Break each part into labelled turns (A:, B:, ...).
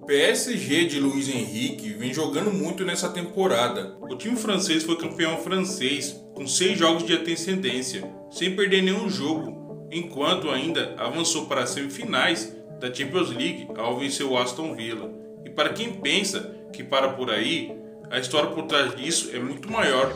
A: PSG de Luiz Henrique vem jogando muito nessa temporada. O time francês foi campeão francês com 6 jogos de antecedência, sem perder nenhum jogo, enquanto ainda avançou para as semifinais da Champions League ao vencer o Aston Villa. E para quem pensa que para por aí, a história por trás disso é muito maior.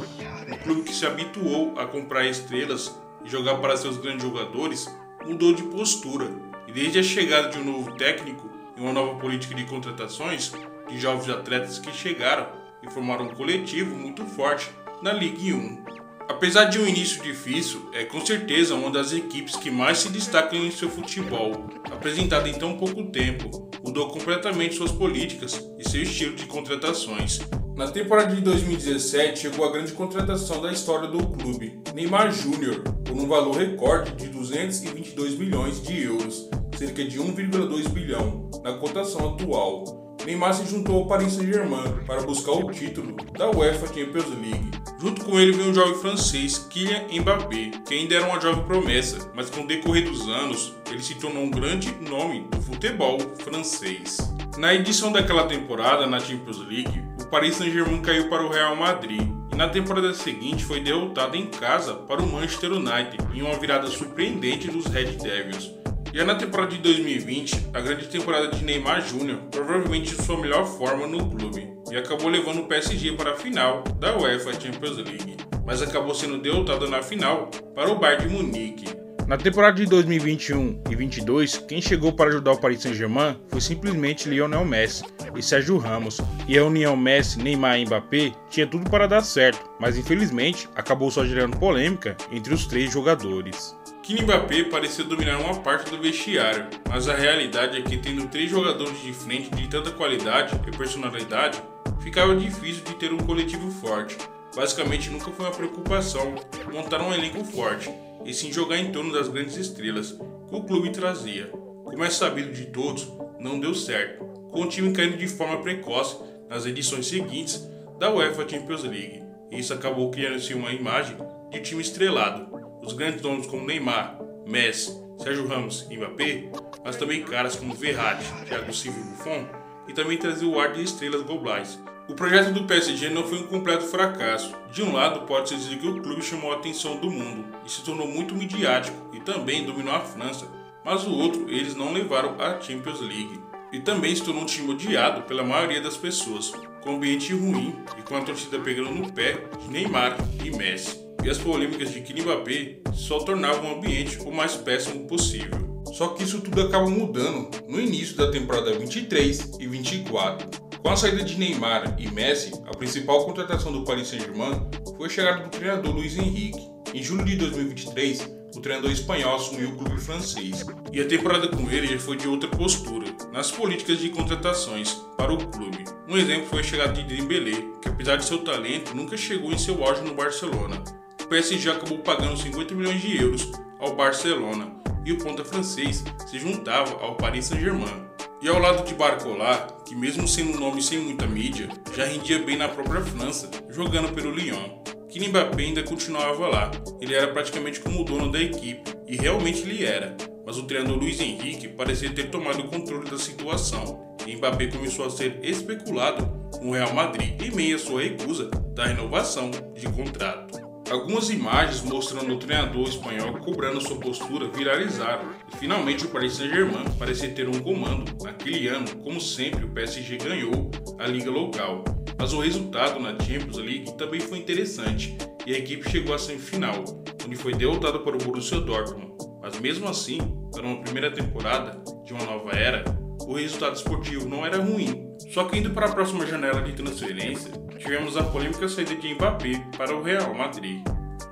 A: Um clube que se habituou a comprar estrelas e jogar para seus grandes jogadores mudou de postura. E desde a chegada de um novo técnico e uma nova política de contratações de jovens atletas que chegaram e formaram um coletivo muito forte na Ligue 1. Apesar de um início difícil, é com certeza uma das equipes que mais se destacam em seu futebol. Apresentada em tão pouco tempo, mudou completamente suas políticas e seu estilo de contratações. Na temporada de 2017 chegou a grande contratação da história do clube, Neymar Júnior, por um valor recorde de 222 milhões de euros, cerca de 1,2 bilhão na cotação atual. Neymar se juntou ao Paris Saint-Germain para buscar o título da UEFA Champions League. Junto com ele veio o jovem francês Kylian Mbappé, que ainda era uma jovem promessa, mas com o decorrer dos anos, ele se tornou um grande nome do futebol francês. Na edição daquela temporada na Champions League, o Paris Saint-Germain caiu para o Real Madrid e na temporada seguinte foi derrotado em casa para o Manchester United em uma virada surpreendente dos Red Devils. Já na temporada de 2020, a grande temporada de Neymar Júnior, provavelmente sua melhor forma no clube, e acabou levando o PSG para a final da UEFA Champions League, mas acabou sendo derrotado na final para o Bayern de Munique. Na temporada de 2021 e 22, quem chegou para ajudar o Paris Saint-Germain foi simplesmente Lionel Messi e Sérgio Ramos, e a união Messi, Neymar e Mbappé tinha tudo para dar certo, mas infelizmente acabou só gerando polêmica entre os 3 jogadores. Kylian Mbappé parecia dominar uma parte do vestiário, mas a realidade é que tendo 3 jogadores de frente de tanta qualidade e personalidade, ficava difícil de ter um coletivo forte. Basicamente nunca foi uma preocupação montar um elenco forte, e sim jogar em torno das grandes estrelas que o clube trazia. Como é sabido de todos, não deu certo, com o time caindo de forma precoce nas edições seguintes da UEFA Champions League, e isso acabou criando-se uma imagem de time estrelado. Os grandes nomes como Neymar, Messi, Sérgio Ramos e Mbappé, mas também caras como Verratti, Thiago Silva e Buffon, e também trazia o ar de estrelas globais. O projeto do PSG não foi um completo fracasso. De um lado, pode-se dizer que o clube chamou a atenção do mundo e se tornou muito midiático e também dominou a França, mas o outro, eles não levaram a Champions League. E também se tornou um time odiado pela maioria das pessoas, com um ambiente ruim e com a torcida pegando no pé de Neymar e Messi. E as polêmicas de Kylian Mbappé só tornavam o ambiente o mais péssimo possível. Só que isso tudo acaba mudando no início da temporada 23 e 24. Com a saída de Neymar e Messi, a principal contratação do Paris Saint-Germain foi a chegada do treinador Luiz Henrique. Em julho de 2023, o treinador espanhol assumiu o clube francês, e a temporada com ele já foi de outra postura nas políticas de contratações para o clube. Um exemplo foi a chegada de Dembélé, que apesar de seu talento, nunca chegou em seu auge no Barcelona. O PSG acabou pagando 50 milhões de euros ao Barcelona, e o ponta francês se juntava ao Paris Saint-Germain. E ao lado de Barcola, que mesmo sendo um nome sem muita mídia, já rendia bem na própria França, jogando pelo Lyon. Kylian Mbappé ainda continuava lá, ele era praticamente como o dono da equipe, e realmente ele era, mas o treinador Luiz Henrique parecia ter tomado o controle da situação, e Mbappé começou a ser especulado no Real Madrid em meio à sua recusa da renovação de contrato. Algumas imagens mostrando o treinador espanhol cobrando sua postura viralizaram, e finalmente o Paris Saint-Germain parecia ter um comando. Naquele ano, como sempre, o PSG ganhou a liga local, mas o resultado na Champions League também foi interessante, e a equipe chegou à semifinal, onde foi derrotada para o Borussia Dortmund. Mas mesmo assim, para uma primeira temporada de uma nova era, o resultado esportivo não era ruim. Só que indo para a próxima janela de transferência, tivemos a polêmica saída de Mbappé para o Real Madrid.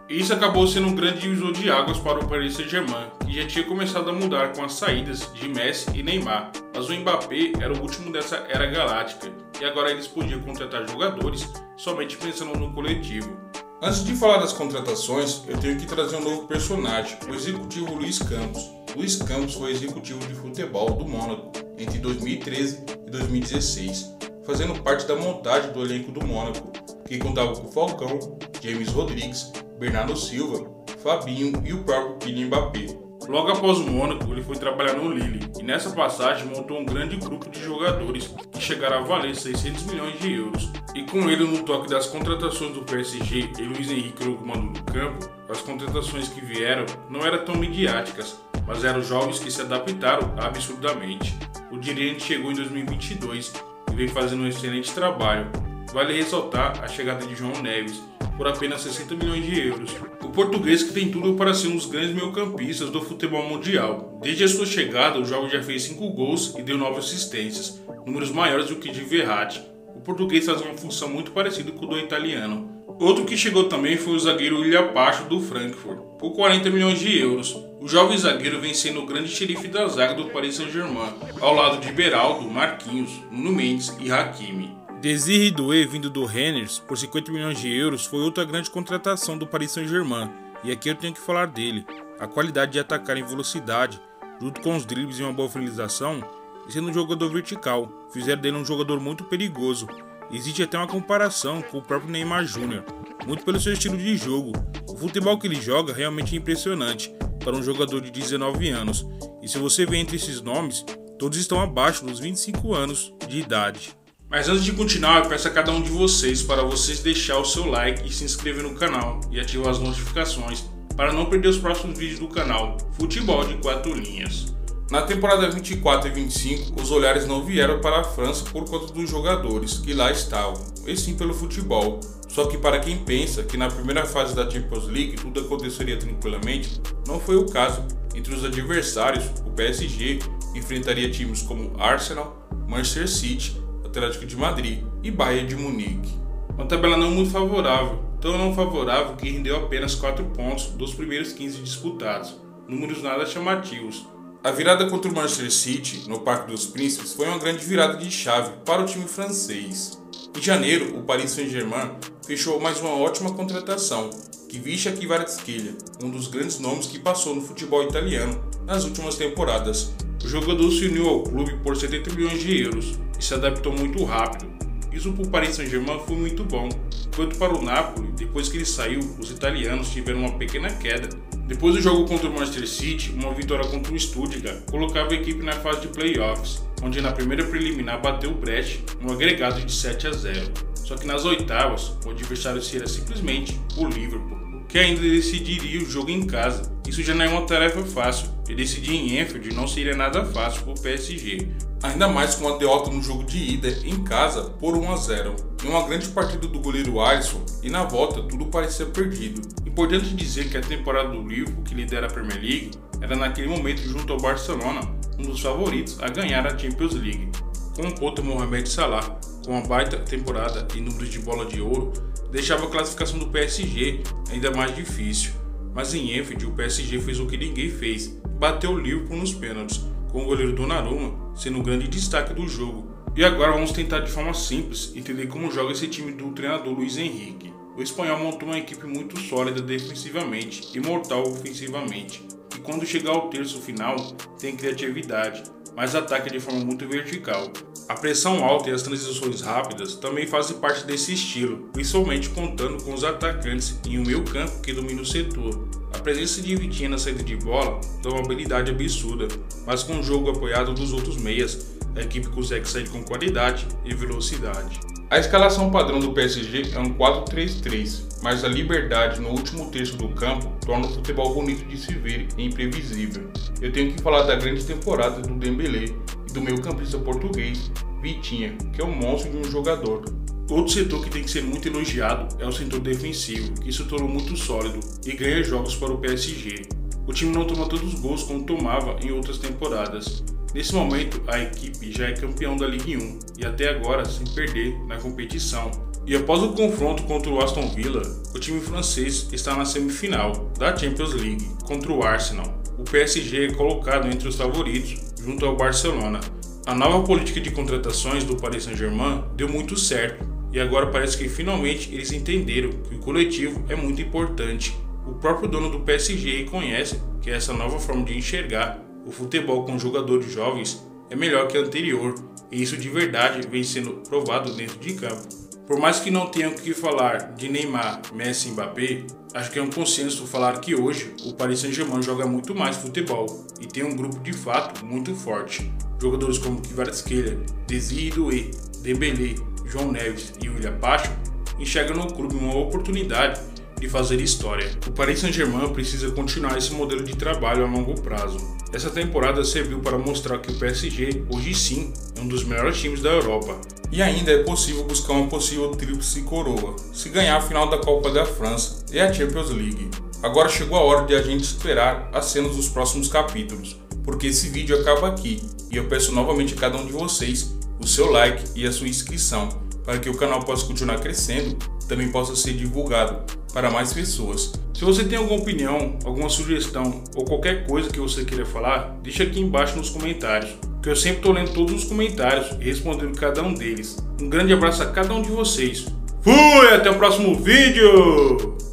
A: E isso acabou sendo um grande divisor de águas para o Paris Saint-Germain, que já tinha começado a mudar com as saídas de Messi e Neymar, mas o Mbappé era o último dessa era galáctica, e agora eles podiam contratar jogadores somente pensando no coletivo. Antes de falar das contratações, eu tenho que trazer um novo personagem, o executivo Luiz Campos. Luiz Campos foi executivo de futebol do Mônaco entre 2013 e 2016, fazendo parte da montagem do elenco do Mônaco, que contava com Falcão, James Rodrigues, Bernardo Silva, Fabinho e o próprio Kylian Mbappé. Logo após o Mônaco, ele foi trabalhar no Lille e nessa passagem montou um grande grupo de jogadores que chegaram a valer 600 milhões de euros. E com ele no toque das contratações do PSG e Luiz Henrique no comando do campo, as contratações que vieram não eram tão midiáticas, mas eram jovens que se adaptaram absurdamente. O dirigente chegou em 2022 e vem fazendo um excelente trabalho. Vale ressaltar a chegada de João Neves, por apenas 60 milhões de euros. O português que tem tudo para ser um dos grandes meio-campistas do futebol mundial. Desde a sua chegada, o jovem já fez 5 gols e deu 9 assistências, números maiores do que de Verratti. O português faz uma função muito parecida com o do italiano. Outro que chegou também foi o zagueiro William Pacho do Frankfurt, por 40 milhões de euros. O jovem zagueiro vem sendo o grande xerife da zaga do Paris Saint-Germain, ao lado de Beraldo, Marquinhos, Nuno Mendes e Hakimi. Désiré Doué, vindo do Rennes, por 50 milhões de euros, foi outra grande contratação do Paris Saint-Germain, e aqui eu tenho que falar dele. A qualidade de atacar em velocidade, junto com os dribles e uma boa finalização, e sendo um jogador vertical, fizeram dele um jogador muito perigoso. Existe até uma comparação com o próprio Neymar Jr., muito pelo seu estilo de jogo. O futebol que ele joga realmente é impressionante para um jogador de 19 anos, e se você vê entre esses nomes, todos estão abaixo dos 25 anos de idade. Mas antes de continuar, eu peço a cada um de vocês para vocês deixar o seu like e se inscrever no canal e ativar as notificações para não perder os próximos vídeos do canal Futebol de 4 Linhas. Na temporada 24 e 25, os olhares não vieram para a França por conta dos jogadores que lá estavam, e sim pelo futebol. Só que para quem pensa que na primeira fase da Champions League tudo aconteceria tranquilamente, não foi o caso. Entre os adversários, o PSG enfrentaria times como Arsenal, Manchester City, Atlético de Madrid e Bayern de Munique. Uma tabela não muito favorável, tão não favorável que rendeu apenas 4 pontos dos primeiros 15 disputados, números nada chamativos. A virada contra o Manchester City, no Parque dos Príncipes, foi uma grande virada de chave para o time francês. Em janeiro, o Paris Saint-Germain fechou mais uma ótima contratação, Kvicha Kvaratskhelia, um dos grandes nomes que passou no futebol italiano nas últimas temporadas. O jogador se uniu ao clube por 70 milhões de euros e se adaptou muito rápido. Isso para o Paris Saint-Germain foi muito bom. Quanto para o Napoli, depois que ele saiu, os italianos tiveram uma pequena queda. Depois do jogo contra o Manchester City, uma vitória contra o Stuttgart colocava a equipe na fase de playoffs, onde na primeira preliminar bateu o Brest, um agregado de 7-0. Só que nas oitavas, o adversário seria simplesmente o Liverpool, que ainda decidiria o jogo em casa. Isso já não é uma tarefa fácil, e decidir em Anfield não seria nada fácil para o PSG. Ainda mais com a derrota no jogo de ida em casa por 1-0. Em uma grande partida do goleiro Alisson, e na volta tudo parecia perdido. Importante dizer que a temporada do Liverpool, que lidera a Premier League, era naquele momento junto ao Barcelona, um dos favoritos a ganhar a Champions League. Com o ponta Mohamed Salah, com uma baita temporada e números de bola de ouro, deixava a classificação do PSG ainda mais difícil. Mas em Anfield o PSG fez o que ninguém fez, bateu o Liverpool nos pênaltis, com o goleiro Donnarumma sendo o grande destaque do jogo. E agora vamos tentar de forma simples entender como joga esse time do treinador Luiz Henrique. O espanhol montou uma equipe muito sólida defensivamente e mortal ofensivamente, e quando chegar ao terço final tem criatividade, mas ataca de forma muito vertical. A pressão alta e as transições rápidas também fazem parte desse estilo, principalmente contando com os atacantes em um meio campo que domina o setor. A presença de Vitinha na saída de bola dá uma habilidade absurda, mas com o jogo apoiado dos outros meias, a equipe consegue sair com qualidade e velocidade. A escalação padrão do PSG é um 4-3-3, mas a liberdade no último terço do campo torna o futebol bonito de se ver e imprevisível. Eu tenho que falar da grande temporada do Dembélé e do meio-campista português Vitinha, que é um monstro de um jogador. Outro setor que tem que ser muito elogiado é o setor defensivo, que se tornou muito sólido e ganha jogos para o PSG. O time não toma tantos gols como tomava em outras temporadas. Nesse momento, a equipe já é campeão da Ligue 1 e até agora sem perder na competição. E após o confronto contra o Aston Villa, o time francês está na semifinal da Champions League contra o Arsenal. O PSG é colocado entre os favoritos junto ao Barcelona. A nova política de contratações do Paris Saint-Germain deu muito certo e agora parece que finalmente eles entenderam que o coletivo é muito importante. O próprio dono do PSG reconhece que essa nova forma de enxergar o futebol com jogadores jovens é melhor que a anterior, e isso de verdade vem sendo provado dentro de campo. Por mais que não tenham o que falar de Neymar, Messi e Mbappé, acho que é um consenso falar que hoje o Paris Saint-Germain joga muito mais futebol e tem um grupo de fato muito forte. Jogadores como Kvaratskhelia, Desire Doué, Dembélé, João Neves e William Pacho enxergam no clube uma oportunidade de fazer história. O Paris Saint-Germain precisa continuar esse modelo de trabalho a longo prazo. Essa temporada serviu para mostrar que o PSG hoje sim é um dos melhores times da Europa. E ainda é possível buscar uma possível tríplice coroa, se ganhar a final da Copa da França e a Champions League. Agora chegou a hora de a gente esperar as cenas dos próximos capítulos, porque esse vídeo acaba aqui e eu peço novamente a cada um de vocês o seu like e a sua inscrição, para que o canal possa continuar crescendo e também possa ser divulgado para mais pessoas. Se você tem alguma opinião, alguma sugestão ou qualquer coisa que você queira falar, deixa aqui embaixo nos comentários, que eu sempre estou lendo todos os comentários e respondendo cada um deles. Um grande abraço a cada um de vocês. Fui, até o próximo vídeo!